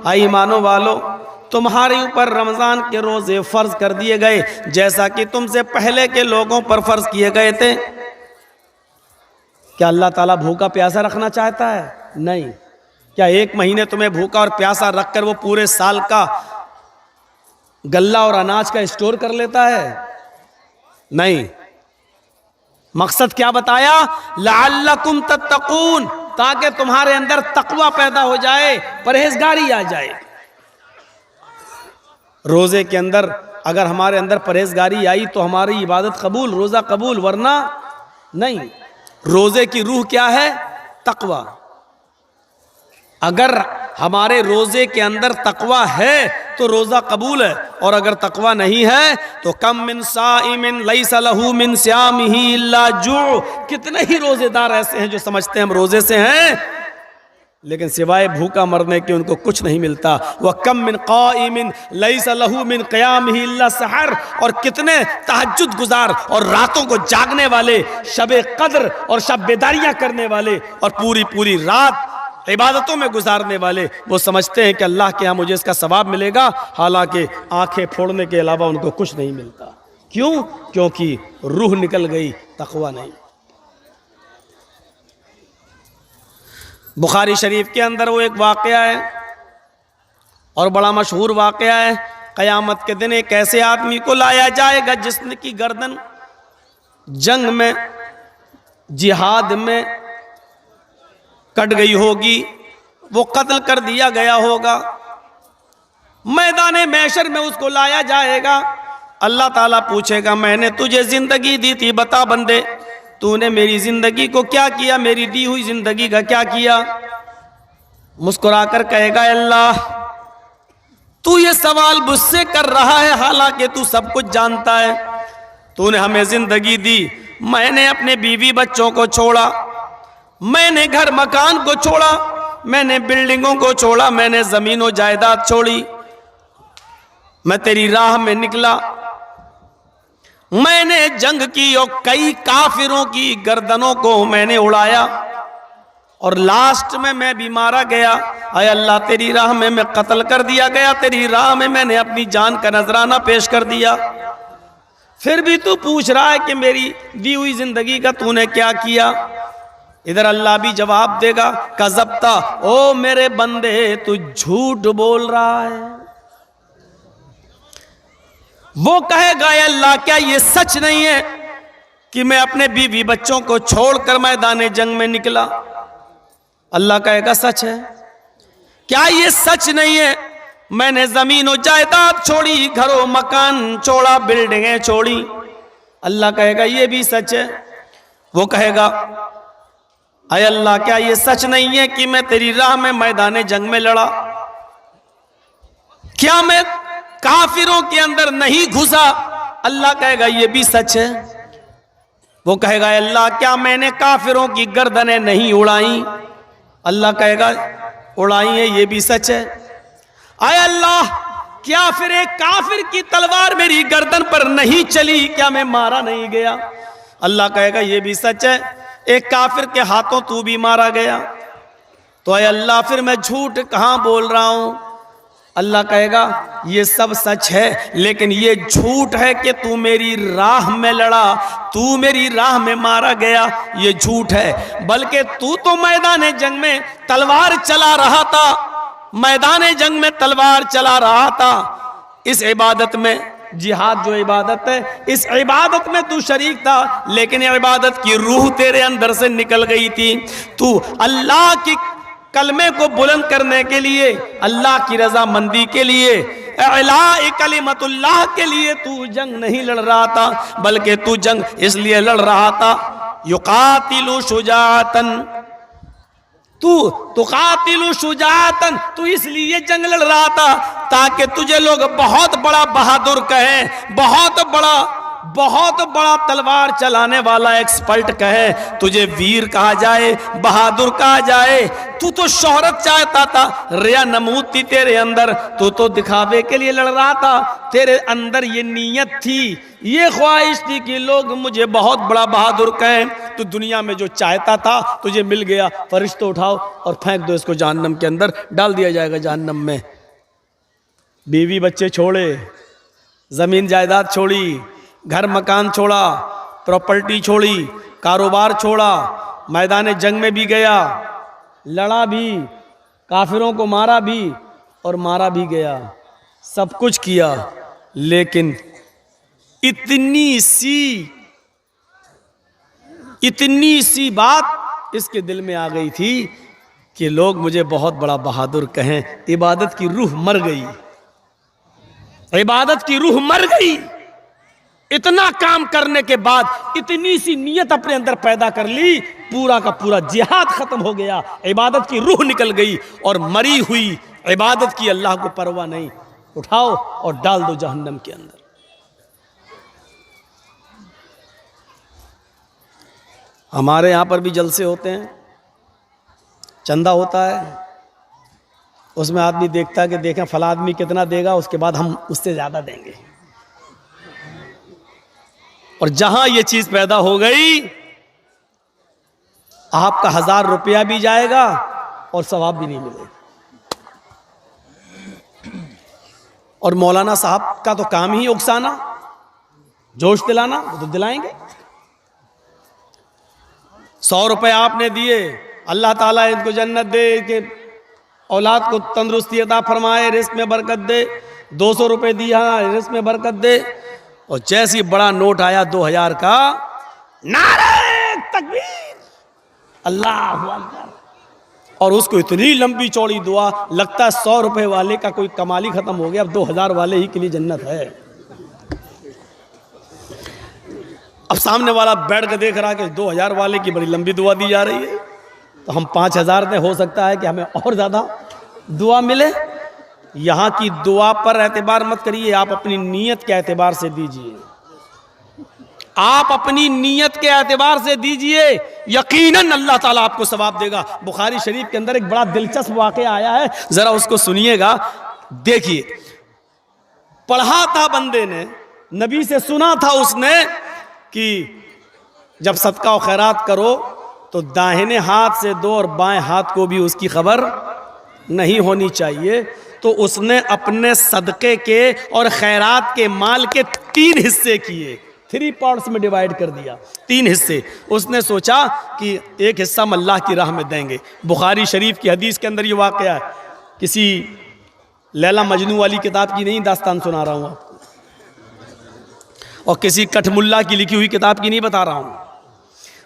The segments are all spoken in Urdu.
اے ایمانوں والو تمہارے اوپر رمضان کے روزے فرض کر دیے گئے جیسا کہ تم سے پہلے کے لوگوں پر فرض کیے گئے تھے۔ کیا اللہ تعالیٰ بھوکا پیاسا رکھنا چاہتا ہے؟ نہیں۔ کیا ایک مہینے تمہیں بھوکا اور پیاسا رکھ کر وہ پورے سال کا غلہ اور اناج کا اسٹور کر لیتا ہے؟ نہیں۔ مقصد کیا بتایا؟ لعلکم تتقون، تاکہ تمہارے اندر تقوی پیدا ہو جائے، پرہیزگاری آ جائے۔ روزے کے اندر اگر ہمارے اندر پرہیزگاری آئی تو ہماری عبادت قبول، روزہ قبول، ورنہ نہیں۔ روزے کی روح کیا ہے؟ تقوی۔ اگر ہمارے روزے کے اندر تقوی ہے تو روزہ قبول ہے، اور اگر تقوی نہیں ہے تو کم من صائم لیس لہ من صیامہ الا جوع، کتنے ہی روزے دار ایسے ہیں جو سمجھتے ہیں ہم روزے سے ہیں لیکن سوائے بھوکا مرنے کے ان کو کچھ نہیں ملتا۔ وَكَم مِّن قَائِمٍ لَيْسَ لَهُ مِن قِيَامِهِ إِلَّا سَحَرٌ، اور کتنے تہجد گزار اور راتوں کو جاگنے والے، شب قدر اور شب بیداریاں کرنے والے اور پوری رات عبادتوں میں گزارنے والے، وہ سمجھتے ہیں کہ اللہ کے ہاں مجھے اس کا ثواب ملے گا، حالانکہ آنکھیں پھوڑنے کے علاوہ ان کو کچھ نہیں ملتا۔ کیوں؟ کیونکہ روح نکل گئی، تقوی نہیں۔ بخاری شریف کے اندر وہ ایک واقعہ ہے اور بڑا مشہور واقعہ ہے۔ قیامت کے دن ایک ایسے آدمی کو لایا جائے گا جس کی گردن جنگ میں، جہاد میں کٹ گئی ہوگی، وہ قتل کر دیا گیا ہوگا۔ میدان محشر میں اس کو لایا جائے گا، اللہ تعالیٰ پوچھے گا میں نے تجھے زندگی دی تھی، بتا بندے تو نے میری زندگی کو کیا کیا، میری دی ہوئی زندگی کا کیا کیا؟ مسکرا کر کہے گا اللہ تو یہ سوال مجھ سے کر رہا ہے حالانکہ تو سب کچھ جانتا ہے۔ تو نے ہمیں زندگی دی، میں نے اپنے بیوی بچوں کو چھوڑا، میں نے گھر مکان کو چھوڑا، میں نے بلڈنگوں کو چھوڑا، میں نے زمین و جائیداد چھوڑی، میں تیری راہ میں نکلا، میں نے جنگ کی اور کئی کافروں کی گردنوں کو میں نے اڑایا، اور لاسٹ میں بھی مارا گیا۔ اے اللہ تیری راہ میں قتل کر دیا گیا، تیری راہ میں نے اپنی جان کا نذرانہ پیش کر دیا، پھر بھی تو پوچھ رہا ہے کہ میری دی ہوئی زندگی کا تو نے کیا کیا؟ ادھر اللہ بھی جواب دے گا کذبتا، او میرے بندے تو جھوٹ بول رہا ہے۔ وہ کہے گا اے اللہ کیا یہ سچ نہیں ہے کہ میں اپنے بیوی بچوں کو چھوڑ کر میدان جنگ میں نکلا؟ اللہ کہے گا سچ ہے۔ کیا یہ سچ نہیں ہے میں نے زمین و جائیداد چھوڑی، گھر و مکان چھوڑا، بلڈنگیں چھوڑی؟ اللہ کہے گا یہ بھی سچ ہے۔ وہ کہے گا اے اللہ کیا یہ سچ نہیں ہے کہ میں تیری راہ میں میدان جنگ میں لڑا؟ کیا میں کافروں کے اندر نہیں گھسا؟ اللہ کہے گا یہ بھی سچ ہے۔ وہ کہے گا اے اللہ کیا میں نے کافروں کی گردنیں نہیں اڑائیں؟ اللہ کہے گا اڑائی ہیں، یہ بھی سچ ہے۔ اے اللہ کیا پھر ایک کافر کی تلوار میری گردن پر نہیں چلی؟ کیا میں مارا نہیں گیا؟ اللہ کہے گا یہ بھی سچ ہے۔ ایک کافر کے ہاتھوں تو بھی مارا گیا، تو اے اللہ پھر میں جھوٹ کہاں بول رہا ہوں؟ اللہ کہے گا یہ سب سچ ہے، لیکن یہ جھوٹ ہے کہ تو میری راہ میں لڑا، تو میری راہ میں مارا گیا، یہ جھوٹ ہے۔ بلکہ تو میدان جنگ میں تلوار چلا رہا تھا، میدان جنگ میں تلوار چلا رہا تھا، اس عبادت میں، جہاد جو عبادت ہے، اس عبادت میں تو شریک تھا، لیکن عبادت کی روح تیرے اندر سے نکل گئی تھی۔ تو اللہ کی کلمے کو بلند کرنے کے لیے، اللہ کی رضا مندی کے لیے، اعلاء کلمت اللہ کے لیے تو جنگ نہیں لڑ رہا تھا، بلکہ تو جنگ اس لیے لڑ رہا تھا یقاتل شجاعتن، تو تقاتل شجاعتن، تو اس لیے جنگ لڑ رہا تھا تاکہ تجھے لوگ بہت بڑا بہادر کہیں، بہت بڑا بہت بڑا تلوار چلانے والا ایکسپرٹ کہے، تجھے ویر کہا جائے، بہادر کہا جائے، تو تو شہرت چاہتا تھا، ریا نمود تھی تیرے اندر، تو تو دکھاوے کے لیے لڑ رہا تھا، تیرے اندر یہ نیت تھی، یہ خواہش تھی کہ لوگ مجھے بہت بڑا بہادر کہیں، تو دنیا میں جو چاہتا تھا تجھے مل گیا، فرشتوں اٹھاؤ اور پھینک دو اس کو جہنم کے اندر، ڈال دیا جائے گا جہنم میں۔ بیوی بچے چھوڑے، زمین جائیداد چھوڑی، گھر مکان چھوڑا، پراپرٹی چھوڑی، کاروبار چھوڑا، میدان جنگ میں بھی گیا، لڑا بھی، کافروں کو مارا بھی اور مارا بھی گیا، سب کچھ کیا، لیکن اتنی سی بات اس کے دل میں آ گئی تھی کہ لوگ مجھے بہت بڑا بہادر کہیں، عبادت کی روح مر گئی، عبادت کی روح مر گئی۔ اتنا کام کرنے کے بعد اتنی سی نیت اپنے اندر پیدا کر لی، پورا کا پورا جہاد ختم ہو گیا، عبادت کی روح نکل گئی، اور مری ہوئی عبادت کی اللہ کو پرواہ نہیں، اٹھاؤ اور ڈال دو جہنم کے اندر۔ ہمارے یہاں پر بھی جلسے ہوتے ہیں، چندہ ہوتا ہے، اس میں آدمی دیکھتا ہے کہ دیکھیں فلاں آدمی کتنا دے گا، اس کے بعد ہم اس سے زیادہ دیں گے، اور جہاں یہ چیز پیدا ہو گئی، آپ کا 1000 روپیہ بھی جائے گا اور ثواب بھی نہیں ملے گا۔ اور مولانا صاحب کا تو کام ہی اکسانا، جوش دلانا، وہ تو دلائیں گے۔ 100 روپے آپ نے دیے، اللہ تعالیٰ ان کو جنت دے، کہ اولاد کو تندرستی عطا فرمائے، رزق میں برکت دے۔ 200 روپے دیا، رزق میں برکت دے۔ اور جیسی بڑا نوٹ آیا 2000 کا، نعرہ تکبیر، اللہ اکبر، اور اس کو اتنی لمبی چوڑی دعا، لگتا ہے 100 روپے والے کا کوئی کمال ہی ختم ہو گیا، اب 2000 والے ہی کے لیے جنت ہے۔ اب سامنے والا بیٹھ کے دیکھ رہا کہ 2000 والے کی بڑی لمبی دعا دی جا رہی ہے، تو ہم 5000 دیں، ہو سکتا ہے کہ ہمیں اور زیادہ دعا ملے۔ یہاں کی دعا پر اعتبار مت کریے، آپ اپنی نیت کے اعتبار سے دیجئے، آپ اپنی نیت کے اعتبار سے دیجئے، یقیناً اللہ تعالیٰ آپ کو ثواب دے گا۔ بخاری شریف کے اندر ایک بڑا دلچسپ واقعہ آیا ہے، ذرا اس کو سنیے گا۔ دیکھیے، پڑھا تھا بندے نے، نبی سے سنا تھا اس نے کہ جب صدقہ و خیرات کرو تو داہنے ہاتھ سے دو اور بائیں ہاتھ کو بھی اس کی خبر نہیں ہونی چاہیے۔ تو اس نے اپنے صدقے کے اور خیرات کے مال کے 3 حصے کیے، 3 پارٹس میں ڈیوائیڈ کر دیا، 3 حصے۔ اس نے سوچا کہ ایک حصہ ہم اللہ کی راہ میں دیں گے۔ بخاری شریف کی حدیث کے اندر یہ واقعہ ہے، کسی لیلا مجنو والی کتاب کی نہیں داستان سنا رہا ہوں آپ کو، اور کسی کٹھ ملا کی لکھی ہوئی کتاب کی نہیں بتا رہا ہوں،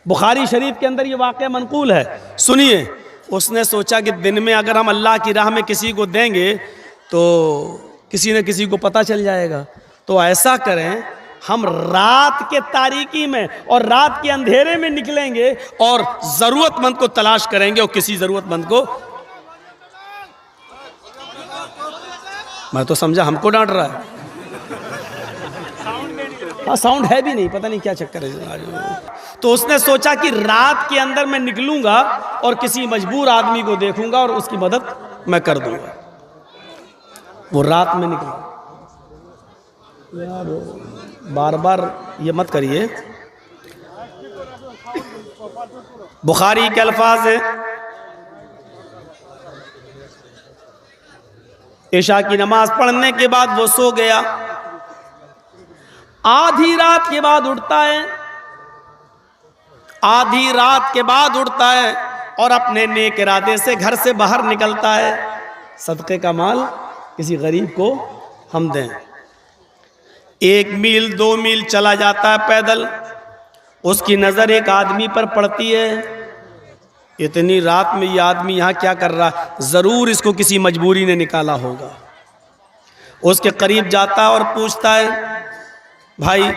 بخاری شریف کے اندر یہ واقعہ منقول ہے، سنیے۔ اس نے سوچا کہ دن میں اگر ہم اللہ کی راہ میں کسی کو دیں گے تو کسی نہ کسی کو پتہ چل جائے گا، تو ایسا کریں ہم رات کے تاریکی میں اور رات کے اندھیرے میں نکلیں گے اور ضرورت مند کو تلاش کریں گے، اور کسی ضرورت مند کو، میں تو سمجھا ہم کو ڈانٹ رہا ہے، ہاں ساؤنڈ ہے بھی نہیں، پتہ نہیں کیا چکر ہے۔ تو اس نے سوچا کہ رات کے اندر میں نکلوں گا اور کسی مجبور آدمی کو دیکھوں گا اور اس کی مدد میں کر دوں گا۔ وہ رات میں نکلا، یار بار بار یہ مت کریے۔ بخاری کے الفاظ ہیں، عشاء کی نماز پڑھنے کے بعد وہ سو گیا، آدھی رات کے بعد اٹھتا ہے، آدھی رات کے بعد اٹھتا ہے اور اپنے نیک ارادے سے گھر سے باہر نکلتا ہے، صدقے کا مال کسی غریب کو ہم دیں۔ 1 میل 2 میل چلا جاتا ہے پیدل، اس کی نظر ایک آدمی پر پڑتی ہے، اتنی رات میں یہ آدمی یہاں کیا کر رہا ہے، ضرور اس کو کسی مجبوری نے نکالا ہوگا۔ اس کے قریب جاتا ہے اور پوچھتا ہے، بھائی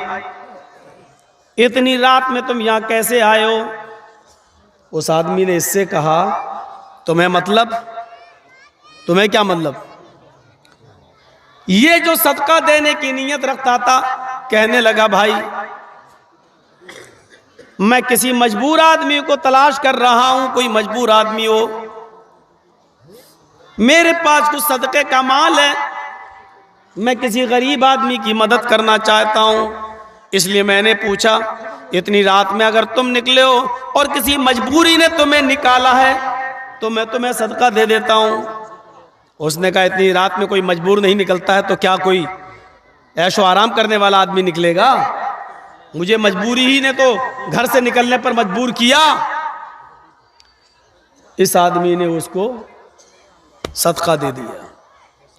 اتنی رات میں تم یہاں کیسے آئے ہو؟ اس آدمی نے اس سے کہا، تمہیں مطلب؟ تمہیں کیا مطلب؟ یہ جو صدقہ دینے کی نیت رکھتا تھا کہنے لگا بھائی میں کسی مجبور آدمی کو تلاش کر رہا ہوں، کوئی مجبور آدمی ہو، میرے پاس کچھ صدقے کا مال ہے، میں کسی غریب آدمی کی مدد کرنا چاہتا ہوں، اس لیے میں نے پوچھا اتنی رات میں اگر تم نکلے ہو اور کسی مجبوری نے تمہیں نکالا ہے تو میں تمہیں صدقہ دے دیتا ہوں۔ اس نے کہا اتنی رات میں کوئی مجبور نہیں نکلتا ہے تو کیا کوئی عیش و آرام کرنے والا آدمی نکلے گا؟ مجھے مجبوری ہی نے تو گھر سے نکلنے پر مجبور کیا۔ اس آدمی نے اس کو صدقہ دے دیا،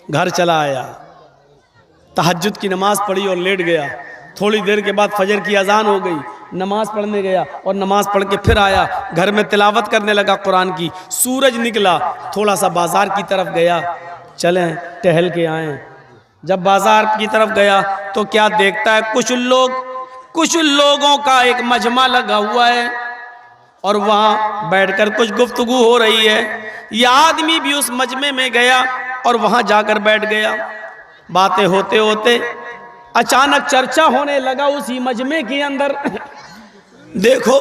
گھر چلا آیا، تہجد کی نماز پڑھی اور لیٹ گیا۔ تھوڑی دیر کے بعد فجر کی اذان ہو گئی، نماز پڑھنے گیا اور نماز پڑھ کے پھر آیا، گھر میں تلاوت کرنے لگا قرآن کی۔ سورج نکلا، تھوڑا سا بازار کی طرف گیا، چلیں ٹہل کے آئیں۔ جب بازار کی طرف گیا تو کیا دیکھتا ہے کچھ لوگوں کا ایک مجمع لگا ہوا ہے اور وہاں بیٹھ کر کچھ گفتگو ہو رہی ہے۔ یہ آدمی بھی اس مجمع میں گیا اور وہاں جا کر بیٹھ گیا۔ باتیں ہوتے ہوتے اچانک چرچا ہونے لگا اسی مجمع کے اندر، دیکھو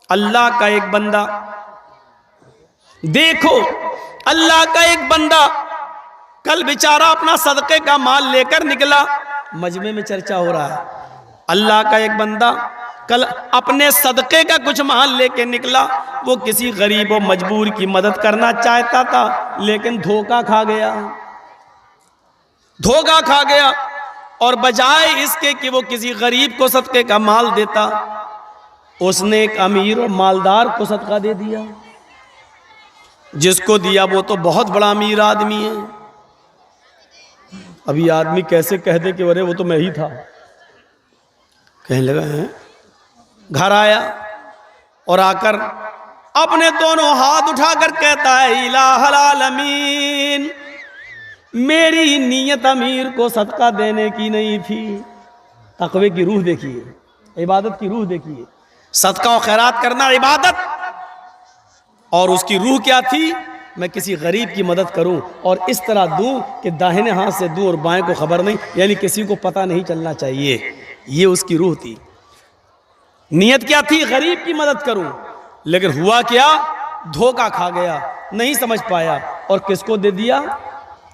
اللہ کا ایک بندہ کل بیچارہ اپنا صدقے کا مال لے کر نکلا۔ مجمع میں چرچا ہو رہا ہے، اللہ کا ایک بندہ کل اپنے صدقے کا کچھ مال لے کے نکلا، وہ کسی غریب و مجبور کی مدد کرنا چاہتا تھا لیکن دھوکہ کھا گیا اور بجائے اس کے کہ وہ کسی غریب کو صدقے کا مال دیتا، اس نے ایک امیر اور مالدار کو صدقہ دے دیا۔ جس کو دیا وہ تو بہت بڑا امیر آدمی ہے۔ اب یہ آدمی کیسے کہہ دے کہ ارے وہ تو میں ہی تھا؟ کہنے لگا ہے، گھر آیا اور آ کر اپنے دونوں ہاتھ اٹھا کر کہتا ہے الہ العالمین، میری نیت امیر کو صدقہ دینے کی نہیں تھی۔ تقوی کی روح دیکھیے، عبادت کی روح دیکھیے، صدقہ و خیرات کرنا عبادت، اور اس کی روح کیا تھی؟ میں کسی غریب کی مدد کروں اور اس طرح دوں کہ داہنے ہاتھ سے دوں اور بائیں کو خبر نہیں، یعنی کسی کو پتہ نہیں چلنا چاہیے۔ یہ اس کی روح تھی، نیت کیا تھی؟ غریب کی مدد کروں، لیکن ہوا کیا؟ دھوکہ کھا گیا، نہیں سمجھ پایا اور کس کو دے دیا؟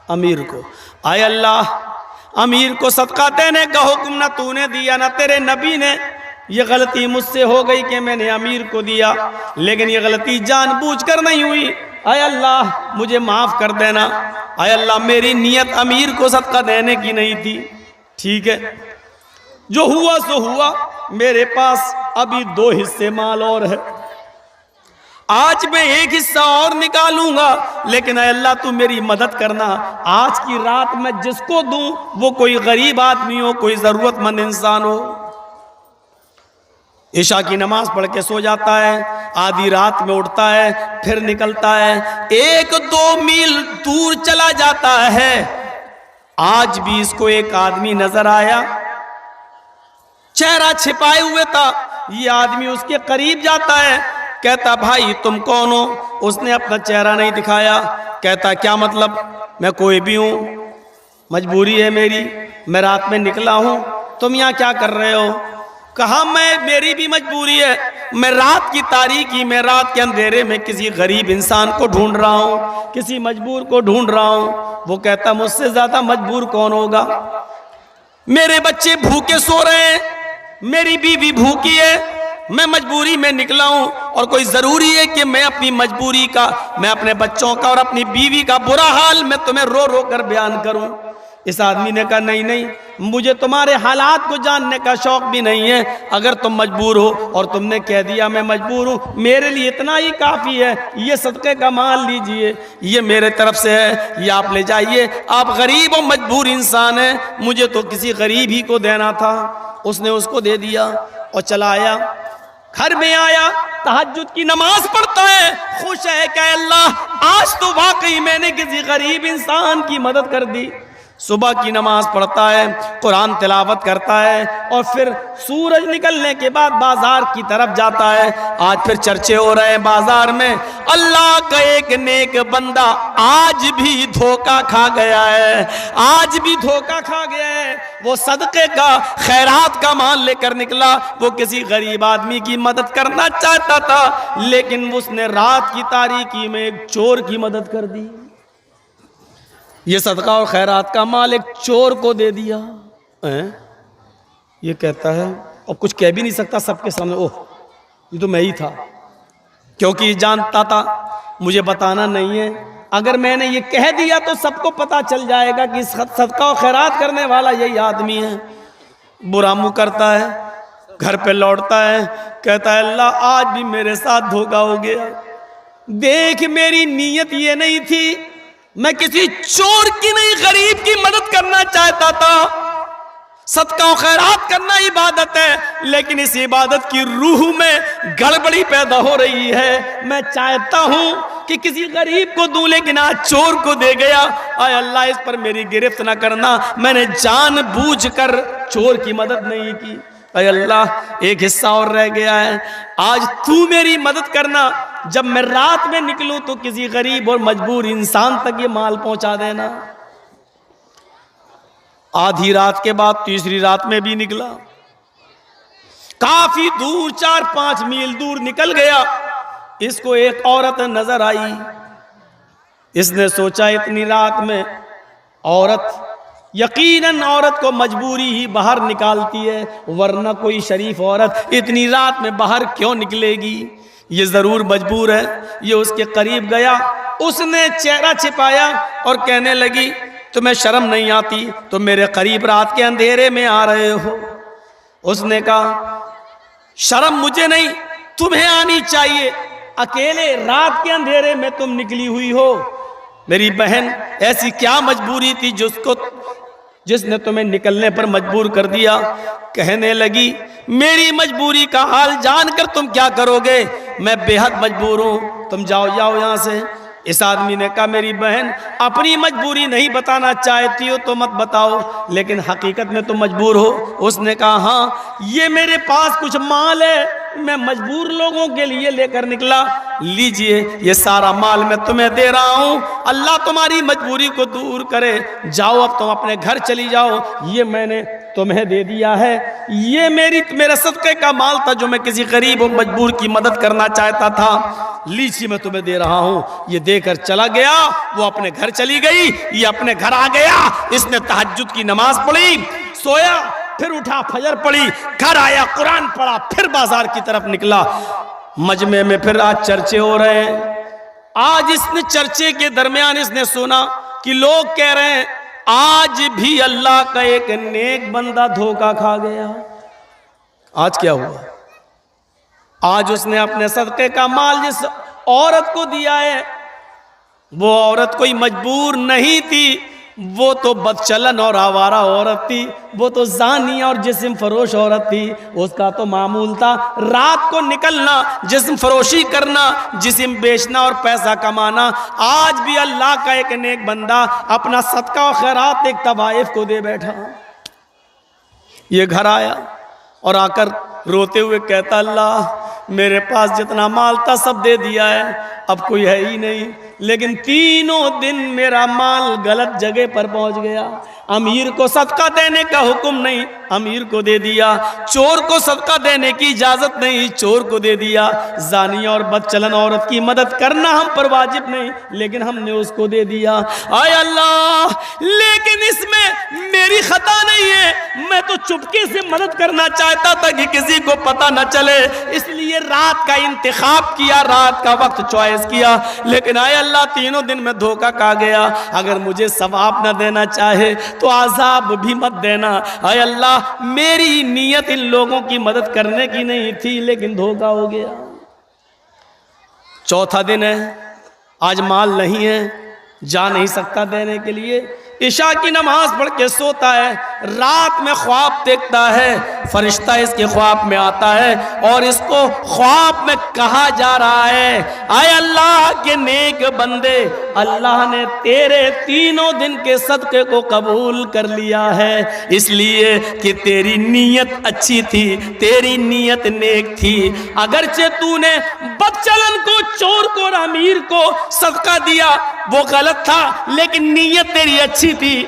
امیر کو۔ آئے اللہ، امیر کو صدقہ دینے کا حکم نہ تو نے دیا نہ تیرے نبی نے، یہ غلطی مجھ سے ہو گئی کہ میں نے امیر کو دیا، لیکن یہ غلطی جان بوجھ کر نہیں ہوئی، اے اللہ مجھے معاف کر دینا، اے اللہ میری نیت امیر کو صدقہ دینے کی نہیں تھی۔ ٹھیک ہے، جو ہوا سو ہوا، میرے پاس ابھی 2 حصے مال اور ہے، آج میں 1 حصہ اور نکالوں گا، لیکن اے اللہ تو میری مدد کرنا، آج کی رات میں جس کو دوں وہ کوئی غریب آدمی ہو، کوئی ضرورت مند انسان ہو۔ عشاء کی نماز پڑھ کے سو جاتا ہے، آدھی رات میں اٹھتا ہے، پھر نکلتا ہے، 1-2 میل دور چلا جاتا ہے۔ آج بھی اس کو ایک آدمی نظر آیا، چہرہ چھپائے ہوئے تھا، یہ آدمی اس کے قریب جاتا ہے، کہتا بھائی تم کون ہو؟ اس نے اپنا چہرہ نہیں دکھایا، کہتا کیا مطلب؟ میں کوئی بھی ہوں، مجبوری ہے میں رات میں نکلا ہوں، تم یہاں کیا کر رہے ہو؟ کہا میری بھی مجبوری ہے، میں رات کی تاریکی میں، رات کے اندھیرے میں کسی غریب انسان کو ڈھونڈ رہا ہوں، کسی مجبور کو ڈھونڈ رہا ہوں۔ وہ کہتا مجھ سے زیادہ مجبور کون ہوگا؟ میرے بچے بھوکے سو رہے ہیں، میری بیوی بھوکی ہے، میں مجبوری میں نکلا ہوں، اور کوئی ضروری ہے کہ میں اپنی مجبوری کا، میں اپنے بچوں کا اور اپنی بیوی کا برا حال میں تمہیں رو رو کر بیان کروں؟ اس آدمی نے کہا نہیں، مجھے تمہارے حالات کو جاننے کا شوق بھی نہیں ہے، اگر تم مجبور ہو اور تم نے کہہ دیا میں مجبور ہوں، میرے لیے اتنا ہی کافی ہے، یہ صدقے کا مال لیجئے، یہ میرے طرف سے ہے، یہ آپ لے جائیے، آپ غریب و مجبور انسان ہیں، مجھے تو کسی غریب ہی کو دینا تھا۔ اس نے اس کو دے دیا اور چلا آیا، گھر میں آیا، تہجد کی نماز پڑھتا ہے، خوش ہے کہ اللہ آج تو واقعی میں نے کسی غریب انسان کی مدد کر دی۔ صبح کی نماز پڑھتا ہے، قرآن تلاوت کرتا ہے، اور پھر سورج نکلنے کے بعد بازار کی طرف جاتا ہے۔ آج پھر چرچے ہو رہے ہیں بازار میں، اللہ کا ایک نیک بندہ آج بھی دھوکہ کھا گیا ہے، آج بھی دھوکہ کھا گیا ہے۔ وہ صدقے کا، خیرات کا مال لے کر نکلا، وہ کسی غریب آدمی کی مدد کرنا چاہتا تھا، لیکن اس نے رات کی تاریکی میں ایک چور کی مدد کر دی۔ یہ صدقہ اور خیرات کا مال ایک چور کو دے دیا۔ یہ کہتا ہے، اور کچھ کہہ بھی نہیں سکتا سب کے سامنے، اوہ یہ تو میں ہی تھا، کیونکہ یہ جانتا تھا مجھے بتانا نہیں ہے، اگر میں نے یہ کہہ دیا تو سب کو پتا چل جائے گا کہ صدقہ و خیرات کرنے والا یہی آدمی ہے۔ برا منہ کرتا ہے، گھر پہ لوٹتا ہے، کہتا ہے اللہ آج بھی میرے ساتھ دھوکہ ہو گیا، دیکھ میری نیت یہ نہیں تھی، میں کسی چور کی نہیں غریب کی مدد کرنا چاہتا تھا۔ صدقہ و خیرات کرنا عبادت ہے، لیکن اس عبادت کی روح میں گڑبڑی پیدا ہو رہی ہے۔ میں چاہتا ہوں کہ کسی غریب کو دوں، لیکن آج چور کو دے گیا۔ اے اللہ اس پر میری گرفت نہ کرنا، میں نے جان بوجھ کر چور کی مدد نہیں کی۔ اے اللہ ایک حصہ اور رہ گیا ہے، آج تو میری مدد کرنا، جب میں رات میں نکلوں تو کسی غریب اور مجبور انسان تک یہ مال پہنچا دینا۔ آدھی رات کے بعد تیسری رات میں بھی نکلا، کافی دور 4-5 میل دور نکل گیا، اس کو ایک عورت نظر آئی۔ اس نے سوچا اتنی رات میں عورت، یقیناً عورت کو مجبوری ہی باہر نکالتی ہے، ورنہ کوئی شریف عورت اتنی رات میں باہر کیوں نکلے گی؟ یہ ضرور مجبور ہے۔ یہ اس کے قریب گیا، اس نے چہرہ چھپایا اور کہنے لگی تمہیں شرم نہیں آتی؟ تم میرے قریب رات کے اندھیرے میں آ رہے ہو۔ اس نے کہا شرم مجھے نہیں، تمہیں آنی چاہیے، اکیلے رات کے اندھیرے میں تم نکلی ہوئی ہو۔ میری بہن ایسی کیا مجبوری تھی جس نے تمہیں نکلنے پر مجبور کر دیا؟ کہنے لگی میری مجبوری کا حال جان کر تم کیا کرو گے؟ میں بے حد مجبور ہوں، تم جاؤ یہاں سے۔ اس آدمی نے کہا میری بہن اپنی مجبوری نہیں بتانا چاہتی ہو تو مت بتاؤ، لیکن حقیقت میں تم مجبور ہو۔ اس نے کہا ہاں، یہ میرے پاس کچھ مال ہے، میں مجبور لوگوں کے لیے لے کر نکلا، لیجئے یہ سارا مال میں تمہیں دے رہا ہوں، اللہ تمہاری مجبوری کو دور کرے، جاؤ اب تم اپنے گھر چلی جاؤ، یہ میں نے تمہیں دے دیا ہے، یہ میرا صدقے کا مال تھا جو میں کسی غریب و مجبور کی مدد کرنا چاہتا تھا، لیجئے میں تمہیں دے رہا ہوں۔ یہ دے کر چلا گیا، وہ اپنے گھر چلی گئی، یہ اپنے گھر آ گیا، اس نے تہجد کی نماز پڑھی، سویا، پھر اٹھا فجر پڑھی، گھر آیا قرآن پڑھا، پھر بازار کی طرف نکلا۔ مجمع میں پھر آج چرچے ہو رہے ہیں۔ آج اس نے چرچے کے درمیان اس نے سنا کہ لوگ کہہ رہے ہیں آج بھی اللہ کا ایک نیک بندہ دھوکہ کھا گیا۔ آج کیا ہوا؟ آج اس نے اپنے صدقے کا مال جس عورت کو دیا ہے، وہ عورت کوئی مجبور نہیں تھی، وہ تو بدچلن اور آوارہ عورت تھی، وہ تو زانی اور جسم فروش عورت تھی۔ اس کا تو معمول تھا رات کو نکلنا، جسم فروشی کرنا، جسم بیچنا اور پیسہ کمانا۔ آج بھی اللہ کا ایک نیک بندہ اپنا صدقہ و خیرات ایک طوائف کو دے بیٹھا۔ یہ گھر آیا اور آ کر روتے ہوئے کہتا اللہ میرے پاس جتنا مال تھا سب دے دیا ہے، اب کوئی ہے ہی نہیں، لیکن تینوں دن میرا مال غلط جگہ پر پہنچ گیا۔ امیر کو صدقہ دینے کا حکم نہیں، امیر کو دے دیا۔ چور کو صدقہ دینے کی اجازت نہیں، چور کو دے دیا۔ زانی اور بدچلن عورت کی مدد کرنا ہم پر واجب نہیں، لیکن ہم نے اس کو دے دیا۔ اے اللہ، لیکن اس میں میری خطا نہیں ہے، میں تو چپکے سے مدد کرنا چاہتا تھا کہ کسی کو پتہ نہ چلے، اس لیے رات کا انتخاب کیا، رات کا وقت چوائس کیا، لیکن اے اللہ تینوں دن میں دھوکہ کھا گیا۔ اگر مجھے ثواب نہ دینا چاہے تو عذاب بھی مت دینا۔ اے اللہ میری نیت ان لوگوں کی مدد کرنے کی نہیں تھی، لیکن دھوکہ ہو گیا۔ چوتھا دن ہے، آج مال نہیں ہے، جا نہیں سکتا دینے کے لیے، عشاء کی نماز پڑھ کے سوتا ہے، رات میں خواب دیکھتا ہے فرشتہ اس کے خواب میں آتا ہے اور اس کو خواب میں کہا جا رہا ہے اے اللہ کے نیک بندے، اللہ نے تیرے تینوں دن کے صدقے کو قبول کر لیا ہے، اس لیے کہ تیری نیت اچھی تھی، تیری نیت نیک تھی۔ اگرچہ تو نے بدچلن کو، چور کو اور امیر کو صدقہ دیا وہ غلط تھا، لیکن نیت تیری اچھی تھی،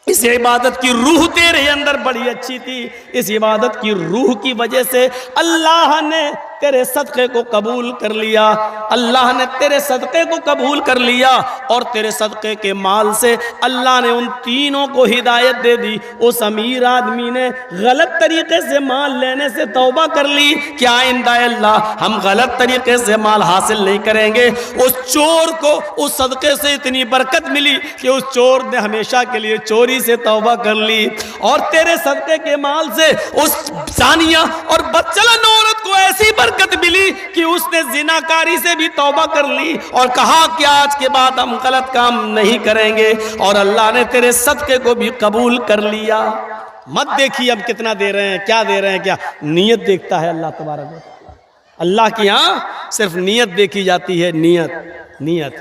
اس عبادت کی روح تیرے اندر بڑی اچھی تھی، اس عبادت کی روح کی وجہ سے اللہ نے تیرے صدقے کو قبول کر لیا، اللہ نے تیرے صدقے کو قبول کر لیا، اور تیرے صدقے کے مال سے اللہ نے ان تینوں کو ہدایت دے دی۔ اس امیر آدمی نے غلط طریقے سے مال لینے سے توبہ کر لی کہ آئندہ اللہ ہم غلط طریقے سے مال حاصل نہیں کریں گے۔ اس چور کو اس صدقے سے اتنی برکت ملی کہ اس چور نے ہمیشہ کے لیے چوری سے توبہ کر لی، اور تیرے صدقے کے مال سے اس زانیہ اور بدچلن عورت کو ایسی برکت ملی کہ اس نے زناکاری سے بھی توبہ کر لی اور کہا کہ آج کے بعد ہم غلط کام نہیں کریں گے، اور اللہ نے تیرے صدقے کو بھی قبول کر لیا۔ مت دیکھیے اب کتنا دے رہے ہیں، کیا دے رہے ہیں، کیا نیت دیکھتا ہے اللہ تبارک و تعالی۔ اللہ کی ہاں صرف نیت دیکھی جاتی ہے، نیت۔